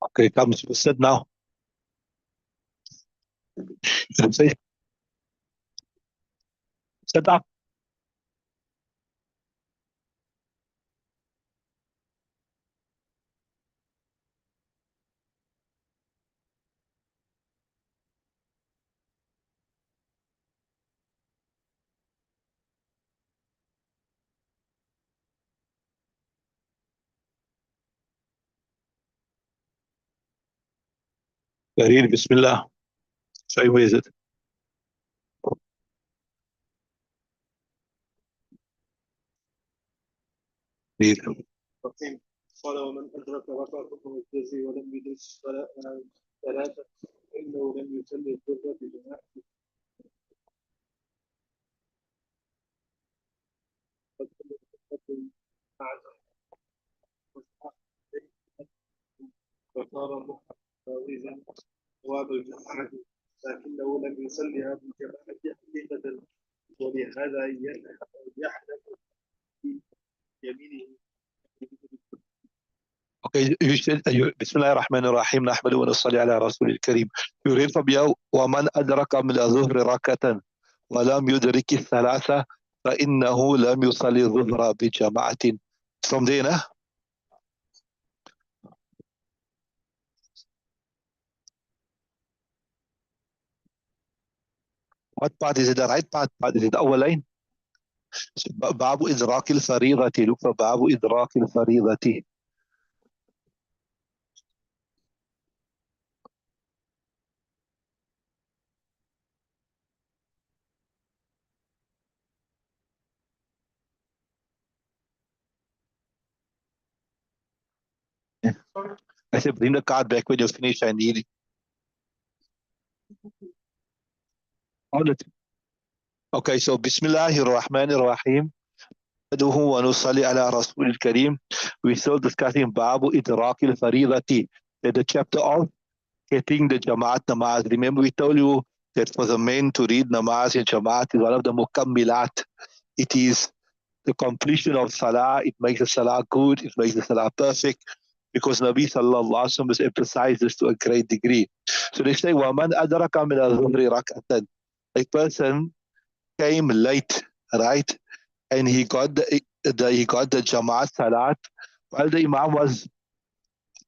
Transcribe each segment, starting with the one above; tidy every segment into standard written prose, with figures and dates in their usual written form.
Okay, come sit now. Say, sit up. Read Bismillah. Sorry, where is it? Read. قال ومن أدرك ركعة الموسجي ولم يدرك ثلاثة فإنه لم يصلي الظهر بجماعة وصار متجاوزا ثواب الجماعة لكنه لم يصليها بالجماعة حقيقة ولهذا يحلف في يمينه. Okay, you said Bismillah ar-Rahman ar-Rahim نحمده ونصلي على رسول الكريم. You read from here ومن أدرك من الظهر ركعة ولم يدرك الثلاثة فإنه لم يصلي الظهر بجماعة. From there, nah? What part is it? The right part is it the أول line? باب إدراك الفريضة. Look for باب إدراك الفريضة. I said, bring the card back when you finish. I need it. All it. Okay, so Bismillahir Rahmanir Rahim. ونصلي على رسول الكريم. We're still discussing Babu Idrak al-Faridati, the chapter of getting the Jamaat Namaz. Remember we told you that for the men to read Namaz in Jamaat is one of the Mukammilat. It is the completion of Salah. It makes the Salah good. It makes the Salah perfect. Because Nabi Sallallahu Alaihi Wasallam has emphasized this to a great degree. So they say, وَمَنْ أَدْرَكَ مِنَ الظُّهْرِ رَكْعَةً. A person came late, right? And he got the Jamaat Salat while the Imam was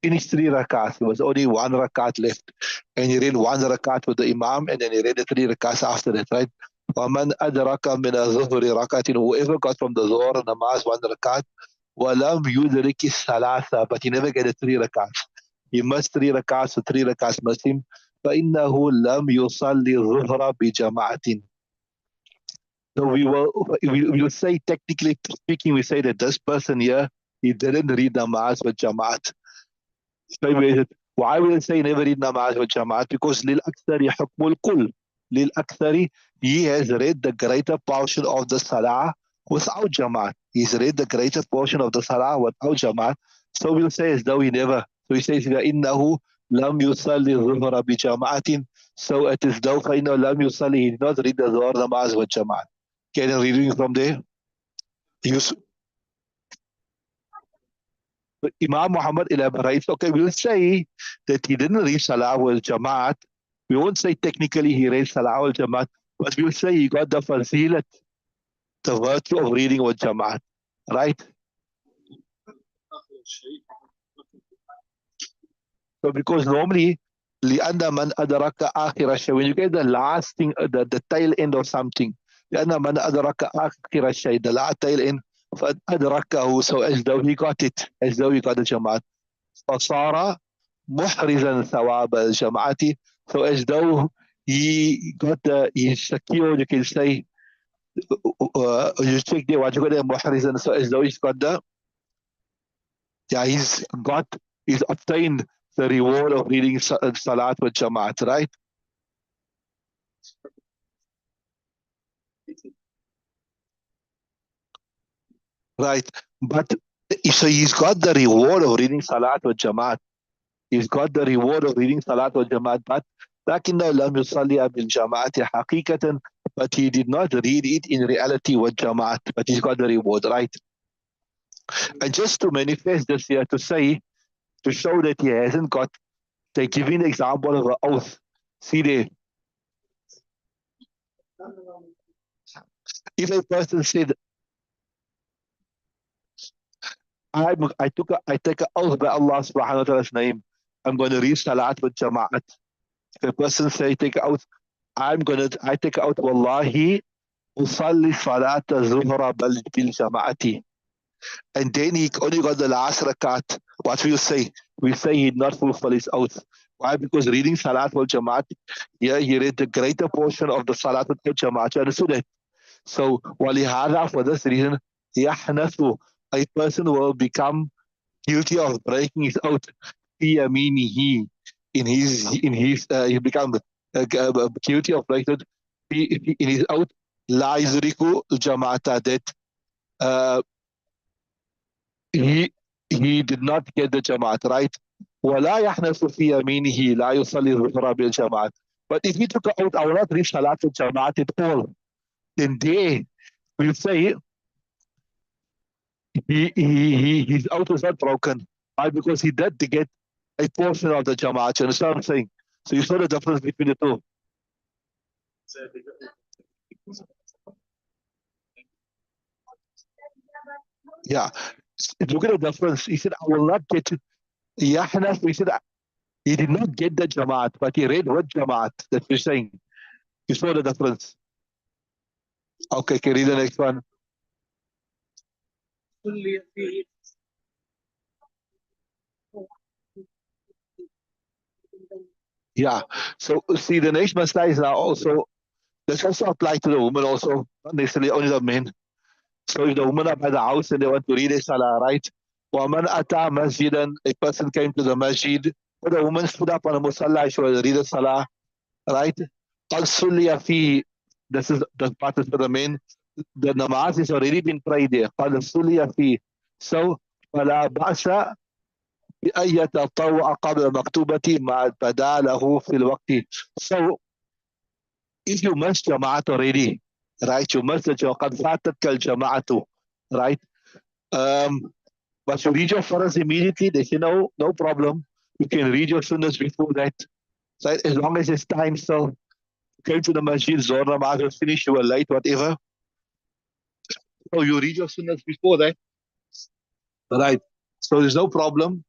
finished 3 rakats. There was only 1 rakat left. And he read 1 rakat with the Imam and then he read the 3 rakats after that, right? وَمَنْ أَدْرَكَ مِنَ الظُّهْرِ رَكَةٍ. Whoever got from the Zuhr namaz 1 rakat, وَلَمْ يُدْرِكِ الثَّلَاثَ. But he never get the 3 rakats. He missed 3 rakats, so 3 rakats missed him. فَإِنَّهُ لَمْ يُصَلِّ الظُّهْرَ بِجَمَاعَةٍ. So we will say, technically speaking, we say that this person here, he didn't read namaz with Jamaat. So why will we say never read namaz with Jamaat? Because lil akthari hukmul kul. Lil akthari, he has read the greater portion of the salah without Jamaat. He's read the greater portion of the salah without Jamaat. So we'll say as though he never. So he says, innahu lam yusalli dhuhra bi jama'atin. So it is though lam yusalli, he did not read the dhuhr namaz with Jamaat. Can you reading from there? Imam Muhammad elaborates, okay, we'll say that he didn't read Salah wal Jamaat. We won't say technically he read Salah wal Jamaat, but we'll say he got the fazilat, the virtue of reading with Jamaat, right? So because normally, لأن من أدرك آخر الشيء, when you get the last thing, the tail end of something, لأن من أدرك آخر الشيء, the last tail end, فأدركه, so as though he got it, as though he got the Jamaat. فصار محرزا ثواب الجماعة. So as though he got he secured, you can say, you check there, what you got there, محرزا, so as though he's got he's obtained the reward of reading Salat with Jamaat, right? Right. But so he's got the reward of reading Salat with Jamaat. He's got the reward of reading Salat with Jamaat, but لكنه لم يصلي بالجماعة حقيقة, but he did not read it in reality with Jamaat, but he's got the reward, right? And just to manifest this here, to show that he hasn't got, they give an example of an oath. See there, if a person said, I take an oath by Allah subhanahu wa ta'ala's name, I'm going to read salat with jama'at. If a person say, take an oath, I take an oath, wallahi, usalli salat zuhra bil jama'ati. And then he only got the last rakat. What will you say? We say he did not fulfill his oath. Why? Because reading Salat wal Jamaat, yeah, he read the greater portion of the Salat wal Jamaat. You understood that? So, walihada, for this reason, yahnasu, a person will become guilty of breaking his oath. He he become guilty of breaking it in his oath. La yuzriku Jamaata, that uh, he he did not get the Jamaat, right? ولا يحنث في يمينه لا يصلي الظهر بالجماعة. But if he took out, I will not reach Salat al Jamaat at all, then they will say his oath was not broken. Why? Because he did to get a portion of the Jamaat. You understand what I'm saying? So you saw the difference between the two. Yeah. Look at the difference. He said, I will not get it. Yahnaf, he said, he did not get the Jamaat, but he read what Jamaat that you're saying. You saw the difference. Okay, can you read the next one? Yeah. So see, the next masala is now also, this also apply to the women also, not necessarily only the men. So if the women are by the house and they want to read a salah, right? وَمَنْ أَتَى مَسْجِدًا, a person came to the masjid, or the woman stood up on a musalla, she will read a salah, right? قَدْ صُلِّيَ فِيهِ, this is the part is for the men. The namaz is already been prayed there. قَدْ صُلِّيَ فِيهِ. So, فَلَا بَأْسَ بأن يتطوع قبل مكتوبة ما بدا له في الوقت. So, if you missed Jama'at already, right? You missed the قد فاتتك الجماعة, right? But you read your Faraz immediately, they say, no problem. You can read your Sunnahs before that, right? As long as it's time still. You came to the masjid, Zohar Namaz was finished, you were late, whatever. So you read your Sunnahs before that, right? So there's no problem.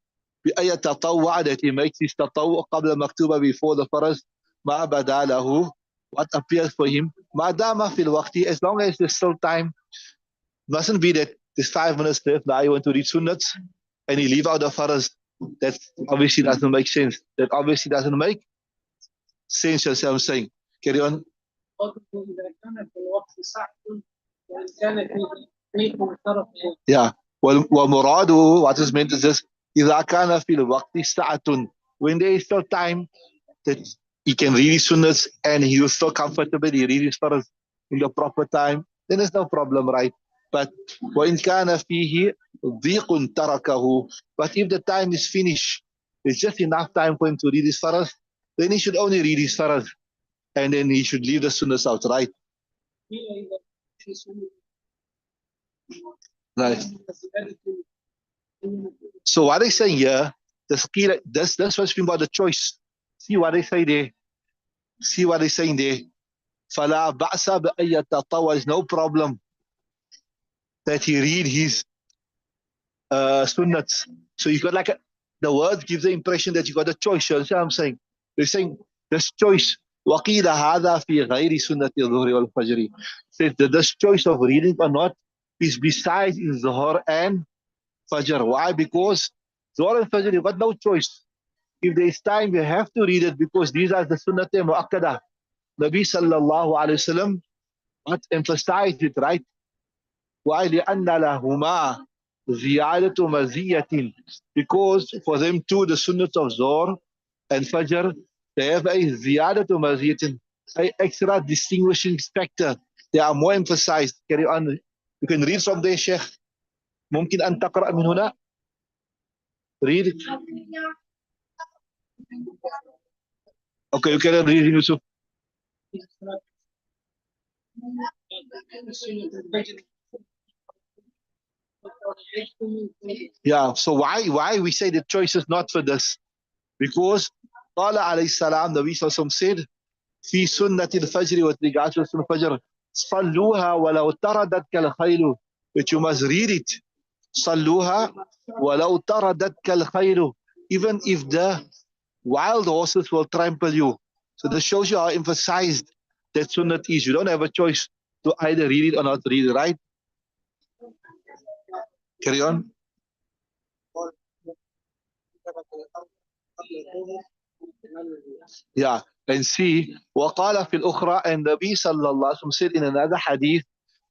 بأي تطوع, that he makes his تطوع قبل مكتوبة before the Faraz, ما بدا له, what appears for him, ما دام في الوقت, as long as there's still time. Mustn't be that there's 5 minutes left, now you want to read Sunnats and you leave out the Faraz. That obviously doesn't make sense. That obviously doesn't make sense, as I'm saying. Carry on. Yeah. ومراده, what is meant is this: إذا كان في الوقت ساعة, when there is still time that he can read his sunnahs and he will still comfortably read his farz in the proper time, then there's no problem, right? But وإن كان فيه ضيق تركه, but if the time is finished, it's just enough time for him to read his farz, then he should only read his farz and then he should leave the sunnahs out, right? Right. So what they say here, this was about the choice. See what they say there. See what they're saying there. فَلَا بَأْسَ بِأَن يَتَطَوَّعَ, is no problem that he read his sunnats. So you got like the word gives the impression that you got a choice. You understand what I'm saying? They're saying this choice. وَقِيلَ هَذَا فِي غَيْرِ سُنَّةِ الظُّهْرِ وَالْفَجْرِ. Says that this choice of reading or not is besides in Zuhr and Fajr. Why? Because Zuhr and Fajr, you got no choice. If there is time, you have to read it because these are the Sunnat Mu'akkadah. Nabi sallallahu alayhi wa sallam emphasized it, right? Why? لأن لهما زيادة مزية, because for them too, the Sunnat of Zuhr and Fajr, they have a زيادة مزية, a extra distinguishing factor. They are more emphasized. Carry on. You can read from there, Sheikh. ممكن أن تقرأ من هنا. Read it. Okay, you can read, Yusuf. Yeah, so why we say the choice is not for this? Because قال عليه السلام, the Nabi said, في سنة الفجر, with regards to Sunnah Fajr, صلوها ولو طردتك الخيل, which you must read it. صلوها ولو طردتك الخيل, even if the wild horses will trample you. So this shows you how emphasized that Sunnah is. You don't have a choice to either read it or not read it, right? Carry on. Yeah, and see, وقال في الأخرى, and the Nabi sallallahu alaihi wasallam said in another hadith,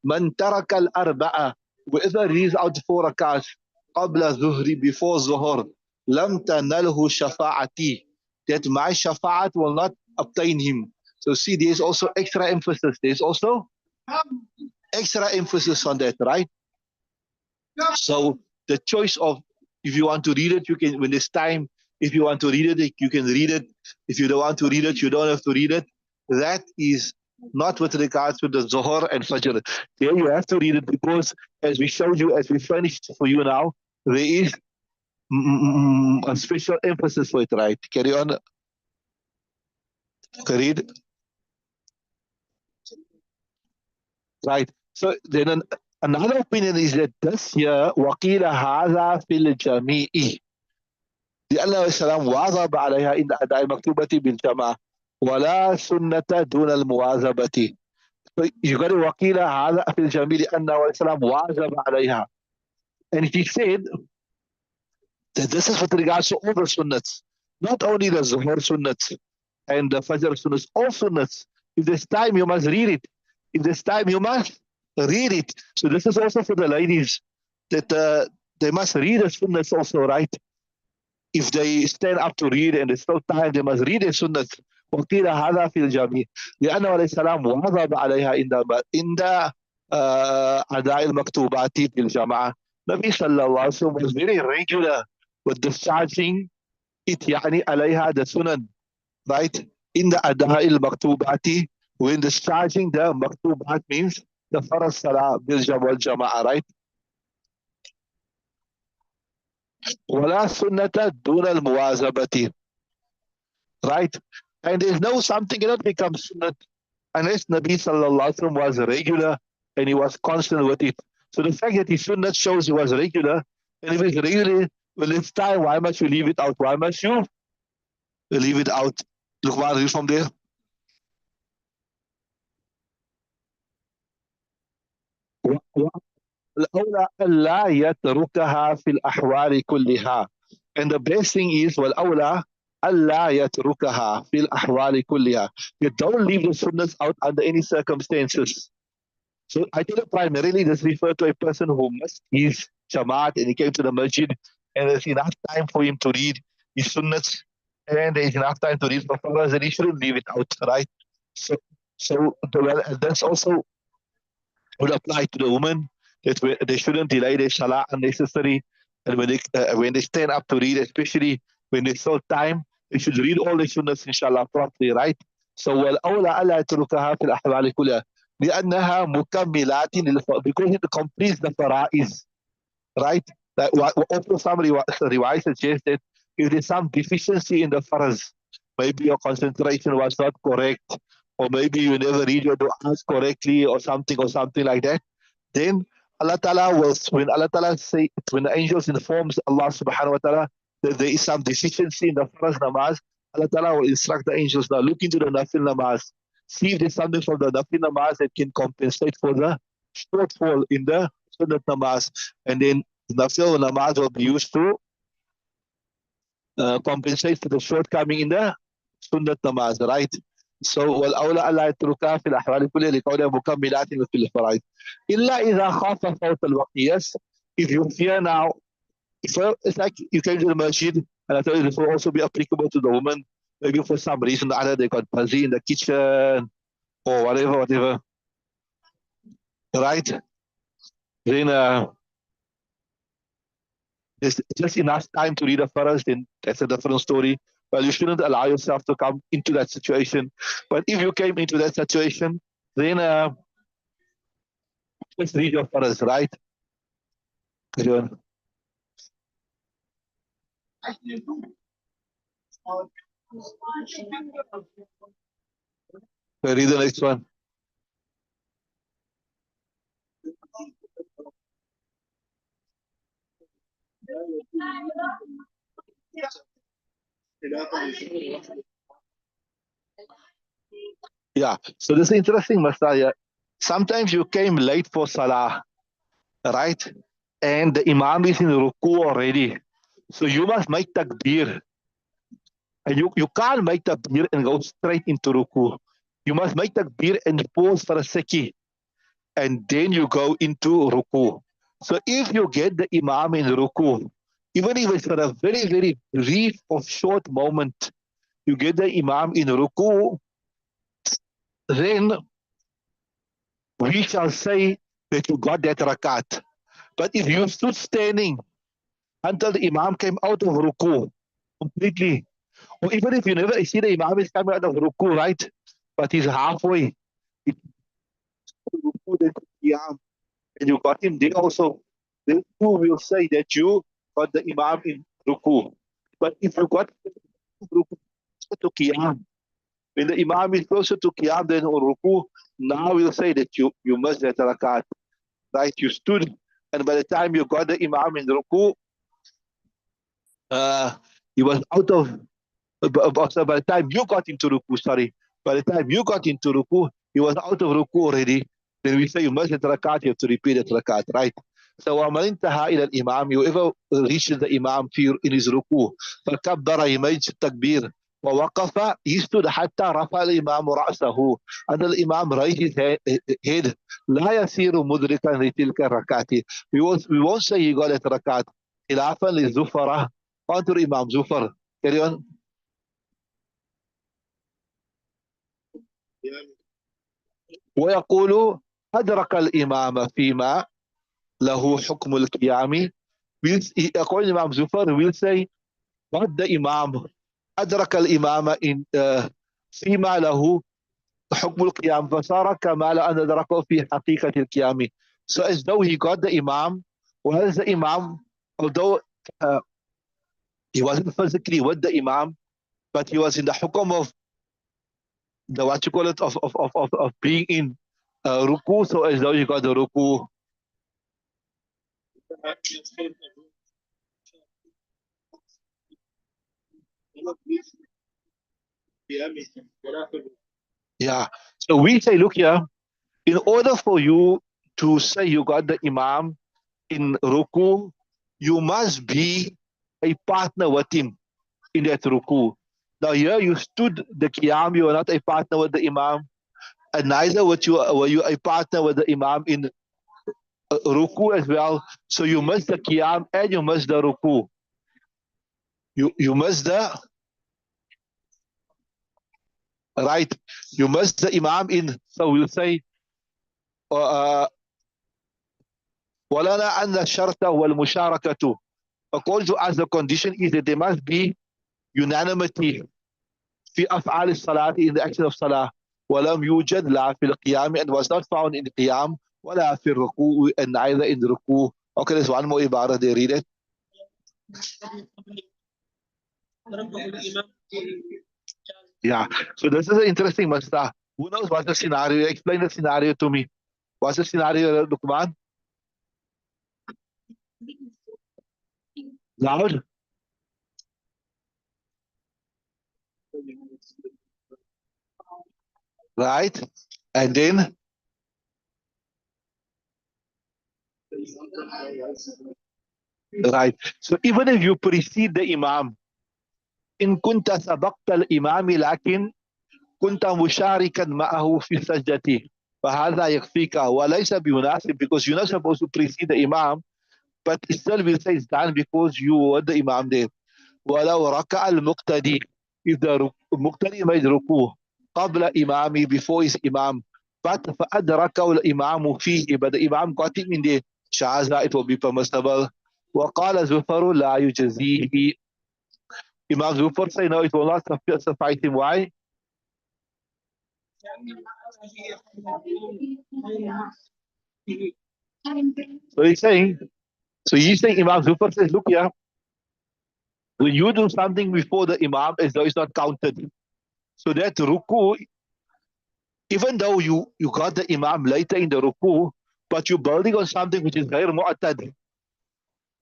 من ترك الأربعة, whoever reads out 4 rakats قبل الظهر, before Zuhr, لم تنله شفاعتي, that my shafa'at will not obtain him. So see, there's also extra emphasis. There's also extra emphasis on that, right? So the choice of, if you want to read it, you can, when it's time. If you want to read it, you can read it. If you don't want to read it, you don't have to read it. That is not with regards to the Zohar and Fajr. There you have to read it, because as we showed you, as we finished for you now, there is a special emphasis for it, right? Carry on. Read. Right. So then another opinion is that this here, وَقِيلَ هَذَا فِي الْجَمِيعِ, لأن السلام واظب عليها عند أداء المكتوبة بالجماعة ولا سنة دون المواظبة. يقول وقيل هذا في الجميع لأنه السلام واظب عليها. And he said that this is with regards to all the sunnats, not only the Zuhur sunnats and the Fajr sunnats, all sunnats. If there's time, you must read it. If there's time, you must read it. So this is also for the ladies, that they must read the sunnats also, right? If they stand up to read and there's no time, they must read the sunnah. وقيل هذا في الجميع لأنه عليه السلام واظب عليها عند أداء المكتوبات في الجماعة. Nabi sallallahu alaihi wasallam was very regular with discharging it, يعني عليها the sunan, right? In the أداء المكتوبات, when discharging the maktubat means the farz salah bil jama'a, right? ولا سنة دون المواظبة, right? And there's no something cannot become sunnah unless Nabi sallallahu alaihi wasallam was regular and he was constant with it. So the fact that his sunnah shows he was regular, and if it's regular, well, it's time. Why must you leave it out? Why must you leave it out? Look, read from there. الأولى ألا يتركها في الأحوال كلها. And the best thing is, والأولى ألا يتركها في الأحوال كلها. You don't leave the sunnahs out under any circumstances. So I think primarily this refers to a person who missed his Jamaat and he came to the masjid and there's enough time for him to read his sunnahs and there's enough time to read the farahs, and he shouldn't leave it out, right? So that's also would apply to the women, that they shouldn't delay their salah unnecessary, and when they stand up to read, especially when there's still time, they should read all the sunnahs inshallah properly, right? So والأولى ألا يتركها في الأحوال كلها لأنها مكملات because it completes the fara'is, right? That also some riwayat suggests that if there's some deficiency in the faraz, maybe your concentration was not correct, or maybe you never read your du'as correctly, or something like that, then Allah Ta'ala will, when Allah Ta'ala say, when the angels informs Allah Subhanahu wa Ta'ala that there is some deficiency in the faraz namaz, Allah Ta'ala will instruct the angels, now look into the nafil namaz, see if there's something from the nafil namaz that can compensate for the shortfall in the sunnat namaz, and then nafil namaz will be used to compensate for the shortcoming in the sunnat namaz, right? So والأولى ألا يتركها في الأحوال كلها لكونها مكملات في الفرائض إلا إذا خاف فوت الوقت. Yes, if you fear now, it's like you came to the masjid, and I tell you this will also be applicable to the woman. Maybe for some reason or other they got busy in the kitchen or whatever, right? Then there's just enough time to read a faraz, then that's a different story. Well, you shouldn't allow yourself to come into that situation. But if you came into that situation, then just read your faraz, right? Carry on. Read the next one. Yeah, so this is interesting, Messiah. Sometimes you came late for Salah, right? And the Imam is in ruku already. So you must make takbir. And you can't make takbir and go straight into ruku. You must make takbir and pause for a second. And then you go into ruku. So if you get the Imam in ruku, even if it's for a very, very brief or short moment, you get the Imam in ruku, then we shall say that you got that rakat. But if you stood standing until the Imam came out of ruku completely, or even if you never see the Imam is coming out of ruku, right? But he's halfway, it's ruku, then Qiyam, and you got him there also, then you will say that you got the Imam in ruku. But if you got ruku to Qiyam, when the Imam is closer to Qiyam than on ruku, now we'll say that you must that rakat, right? You stood, and by the time you got the Imam in ruku, he was out of, so by the time you got into ruku, sorry, by the time you got into ruku, he was out of ruku already. Then we say you must hit rakat, you have to repeat the rakat, right? So وَمَنْ انتهى إلى الإمام, whoever reaches the Imam in his ruku, فكبر, he made takbir, ووقف, he stood حتى رفع الإمام رأسه, until the Imam raised his head, لا يصير مدركا لتلك الركعة. We won't say he got that rakat. خلافا للزفرة, قال Imam Zufar. Carry on. ويقول أدرك الإمام فيما له حكم القيام. According to Imam Zufar, will say what the Imam أدرك الإمام in فيما له حكم القيام فصار كما لو أن أدركه في حقيقة القيام. So as though he got the Imam, whereas the Imam, although he wasn't physically with the Imam, but he was in the hukum of the what you call it of being in ruku, so as though you got the ruku. Yeah. So we say, look here, in order for you to say you got the Imam in ruku, you must be a partner with him in that ruku. Now here you stood the Qiyam, you are not a partner with the Imam, and neither were you a partner with the Imam in ruku as well. So you must the Qiyam and you must the ruku. You must the right. You must the Imam in. So we'll say ولنا أن الشرط والمشاركة. According to us, the condition is that there must be unanimity في أفعال الصلاة in the action of salah. ولم يوجد لا في القيام, and was not found in the qiyam ولا في الركوع, and neither in the ruku. Okay, there's one more ibarah. They read it. Yeah. So this is an interesting masla. Who knows what's the scenario? Explain the scenario to me. What's the scenario, Lukman? Loud? Right? And then? Right. So even if you precede the Imam, إن كنت سبقت الإمام لكن كنت مشاركا معه في سجدته فهذا يكفيك وليس بمناسب, because you're not supposed to precede the Imam, but still will say it's done because you were the Imam there. ولو ركع المقتدي, if the مقتدي made ركوع قبل إمامي, before his Imam, but فأدركه الإمام فيه, but the Imam got him in there, شاذ, it will be permissible. وقال زفر لا يجزيه. Imam Zufar say no, it will not suffice him. Why? So he's saying So he's saying, Imam Zufar says, look here, when you do something before the Imam, as though it's not counted. So that ruku, even though you got the Imam later in the ruku, but you're building on something which is very mu'atad.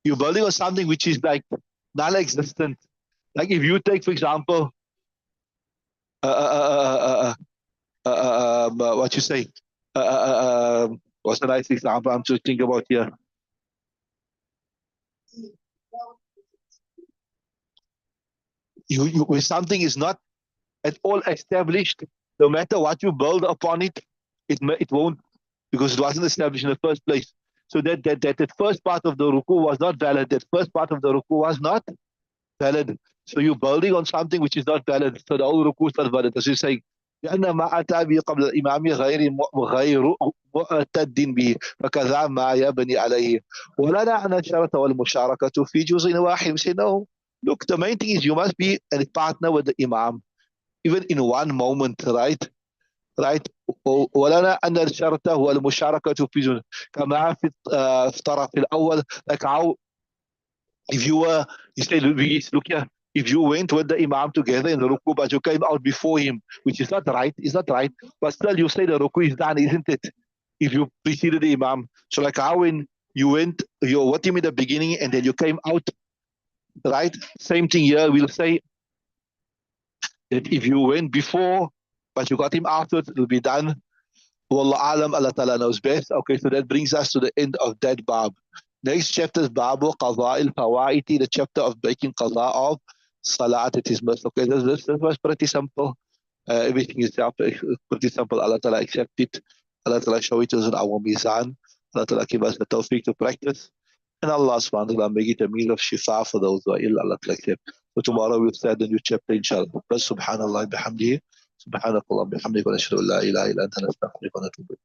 You're building on something which is like non-existent. Like if you take, for example, what you say, what's the nice example I'm just thinking about here? When something is not at all established, no matter what you build upon it, it won't, because it wasn't established in the first place. So that first part of the ruku was not valid. That first part of the ruku was not valid. So you're building on something which is not valid. So the whole ruku is not valid. As you say, لأن ما أتى به قبل الإمام غير معتد به فكذا ما يبني عليه ولنا أن الشرط والمشاركة في جزء واحد. Say no. Look, the main thing is you must be a partner with the Imam, even in one moment, right? Right. ولنا أن الشرط هو المشاركة في جزء كما في الطرف الأول. Like how if you were, you say, look here, if you went with the Imam together in the ruku, but you came out before him, which is not right, is not right, but still you say the ruku is done, isn't it? If you preceded the Imam. So like how when you went, you're with him in the beginning and then you came out, right? Same thing here, we'll say that if you went before, but you got him afterwards, it'll be done. Wallah alam, Allah Ta'ala knows best. Okay, so that brings us to the end of that bab. Next chapter is Babu Qadha al-Fawaiti, the chapter of breaking Qadha of Salat. It is must. Okay, this was pretty simple. Everything is pretty simple. Allah Ta'ala accept it. Allah Ta'ala show it us in our mizan. Allah Ta'ala give us the tawfiq to practice. And Allah subhanahu wa ta'ala make it a meal of shifa for those who are ill. Allah Ta'ala accept. So tomorrow we'll start the new chapter inshallah. Subhanallah bihamdihi. سبحانك اللهم وبحمدك ونشهد ان لا اله الا انت نستغفرك ونتوب اليك